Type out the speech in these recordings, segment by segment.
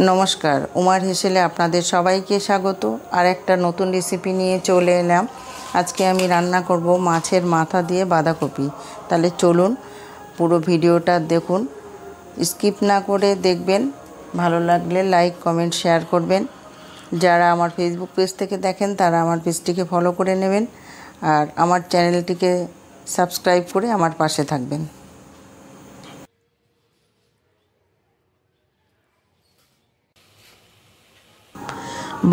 নমস্কার, উমার হেসেলে আপনাদের সবাইকে স্বাগত। আর একটা নতুন রেসিপি নিয়ে চলে এলাম। আজকে আমি রান্না করব মাছের মাথা দিয়ে বাঁধাকপি। তাহলে চলুন পুরো ভিডিওটা দেখুন, স্কিপ না করে দেখবেন। ভালো লাগলে লাইক, কমেন্ট, শেয়ার করবেন। যারা আমার ফেসবুক পেজ থেকে দেখেন তারা আমার পেজটিকে ফলো করে নেবেন, আর আমার চ্যানেলটিকে সাবস্ক্রাইব করে আমার পাশে থাকবেন।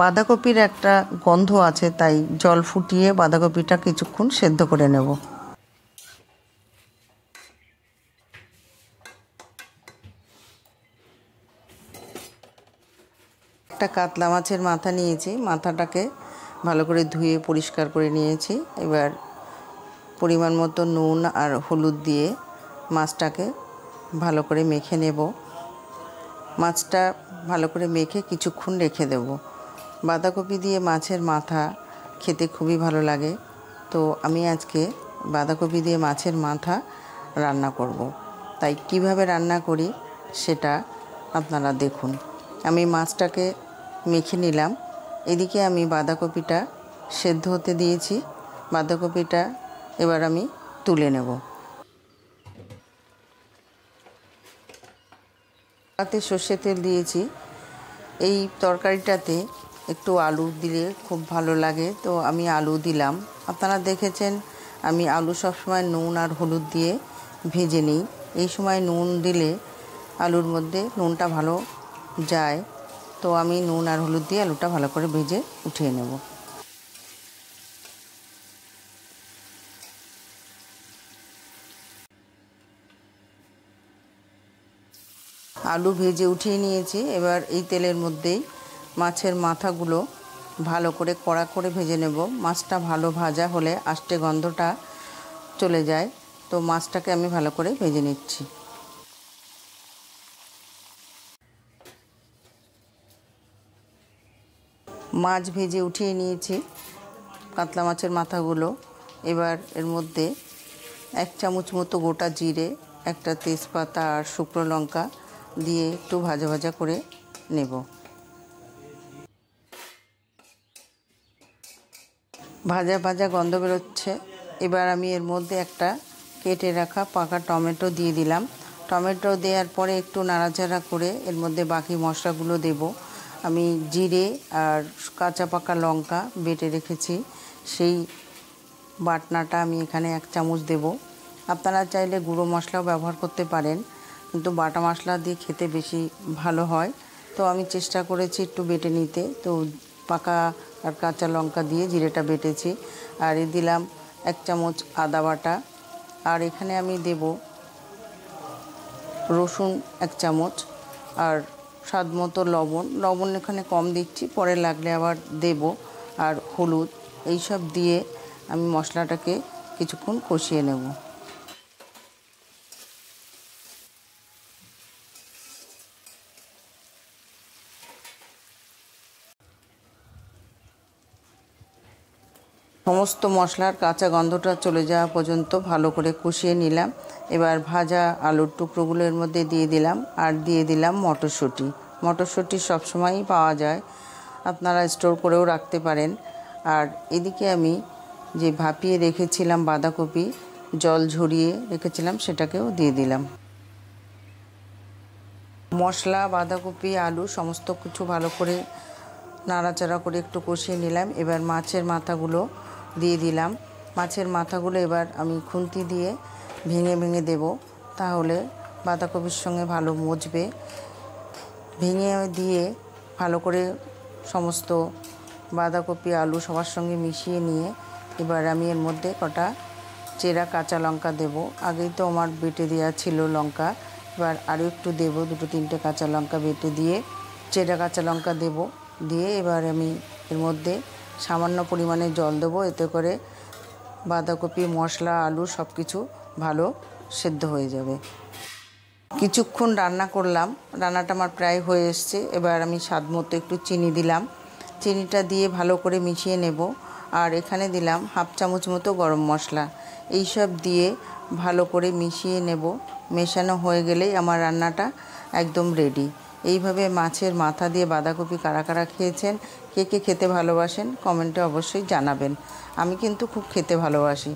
বাঁধাকপির একটা গন্ধ আছে, তাই জল ফুটিয়ে বাঁধাকপিটা কিছুক্ষণ সেদ্ধ করে নেব। একটা কাতলা মাছের মাথা নিয়েছি, মাথাটাকে ভালো করে ধুয়ে পরিষ্কার করে নিয়েছি। এবার পরিমাণ মতো নুন আর হলুদ দিয়ে মাছটাকে ভালো করে মেখে নেব। মাছটা ভালো করে মেখে কিছুক্ষণ রেখে দেব। বাঁধাকপি দিয়ে মাছের মাথা খেতে খুবই ভালো লাগে, তো আমি আজকে বাঁধাকপি দিয়ে মাছের মাথা রান্না করব। তাই কিভাবে রান্না করি সেটা আপনারা দেখুন। আমি মাছটাকে মেখে নিলাম, এদিকে আমি বাঁধাকপিটা সেদ্ধ হতে দিয়েছি। বাঁধাকপিটা এবার আমি তুলে নেব। তাতে সর্ষের তেল দিয়েছি। এই তরকারিটাতে একটু আলু দিলে খুব ভালো লাগে, তো আমি আলু দিলাম। আপনারা দেখেছেন আমি আলু সবসময় নুন আর হলুদ দিয়ে ভেজে নিই। এই সময় নুন দিলে আলুর মধ্যে নুনটা ভালো যায়, তো আমি নুন আর হলুদ দিয়ে আলুটা ভালো করে ভেজে উঠিয়ে নেব। আলু ভেজে উঠিয়ে নিয়েছি। এবার এই তেলের মধ্যেই মাছের মাথাগুলো ভালো করে কড়া করে ভেজে নেব। মাছটা ভালো ভাজা হলে আষ্টে গন্ধটা চলে যায়, তো মাছটাকে আমি ভালো করে ভেজে নিচ্ছি। মাছ ভেজে উঠিয়ে নিয়েছি, কাতলা মাছের মাথাগুলো। এবার এর মধ্যে 1 চামচ মতো গোটা জিরে, একটা তেজপাতা আর শুকনো লঙ্কা দিয়ে একটু ভাজা ভাজা করে নেব। ভাজা ভাজা গন্ধ বেরোচ্ছে। এবার আমি এর মধ্যে একটা কেটে রাখা পাকা টমেটো দিয়ে দিলাম। টমেটো দেওয়ার পরে একটু নাড়াচাড়া করে এর মধ্যে বাকি মশলাগুলো দেব। আমি জিরে আর কাঁচা পাকা লঙ্কা বেটে রেখেছি, সেই বাটনাটা আমি এখানে 1 চামচ দেব। আপনারা চাইলে গুঁড়ো মশলাও ব্যবহার করতে পারেন, কিন্তু বাটা মশলা দিয়ে খেতে বেশি ভালো হয়। তো আমি চেষ্টা করেছি একটু বেটে নিতে, তো পাকা আর কাঁচা লঙ্কা দিয়ে জিরেটা বেটেছি। আর দিলাম 1 চামচ আদা বাটা, আর এখানে আমি দেব রসুন 1 চামচ, আর স্বাদ মতো লবণ এখানে কম দিচ্ছি, পরে লাগলে আবার দেব। আর হলুদ, এইসব দিয়ে আমি মশলাটাকে কিছুক্ষণ কষিয়ে নেব। সমস্ত মশলার কাঁচা গন্ধটা চলে যাওয়া পর্যন্ত ভালো করে কষিয়ে নিলাম। এবার ভাজা আলুর টুকরোগুলো এর মধ্যে দিয়ে দিলাম, আর দিয়ে দিলাম মটরশুঁটি। মটরশুঁটি সবসময়ই পাওয়া যায়, আপনারা স্টোর করেও রাখতে পারেন। আর এদিকে আমি যে ভাপিয়ে রেখেছিলাম বাঁধাকপি, জল ঝরিয়ে রেখেছিলাম, সেটাকেও দিয়ে দিলাম। মশলা, বাঁধাকপি, আলু সমস্ত কিছু ভালো করে নাড়াচাড়া করে একটু কষিয়ে নিলাম। এবার মাছের মাথাগুলো দিয়ে দিলাম। মাছের মাথাগুলো এবার আমি খুন্তি দিয়ে ভেঙে ভেঙে দেব, তাহলে বাঁধাকপির সঙ্গে ভালো মজবে। ভেঙে দিয়ে ভালো করে সমস্ত বাঁধাকপি, আলু সবার সঙ্গে মিশিয়ে নিয়ে এবার আমি এর মধ্যে কটা চেরা কাঁচা লঙ্কা দেব। আগেই তো আমার বেটে দেওয়া ছিল লঙ্কা, এবার আরও একটু দেব। 2-3টে কাঁচা লঙ্কা বেটে দিয়ে চেরা কাঁচা লঙ্কা দেব। দিয়ে এবার আমি এর মধ্যে সামান্য পরিমাণে জল দেবো, এতে করে বাঁধাকপি, মশলা, আলু সব কিছু ভালো সেদ্ধ হয়ে যাবে। কিছুক্ষণ রান্না করলাম, রান্নাটা আমার প্রায় হয়ে এসছে। এবার আমি স্বাদ মতো একটু চিনি দিলাম। চিনিটা দিয়ে ভালো করে মিশিয়ে নেব। আর এখানে দিলাম 1/2 চামচ মতো গরম মশলা। এইসব দিয়ে ভালো করে মিশিয়ে নেব। মেশানো হয়ে গেলেই আমার রান্নাটা একদম রেডি। এইভাবে মাছের মাথা দিয়ে বাঁধাকপি কারা কারা খেয়েছেন, কে কে খেতে ভালোবাসেন কমেন্টে অবশ্যই জানাবেন। আমি কিন্তু খুব খেতে ভালোবাসি।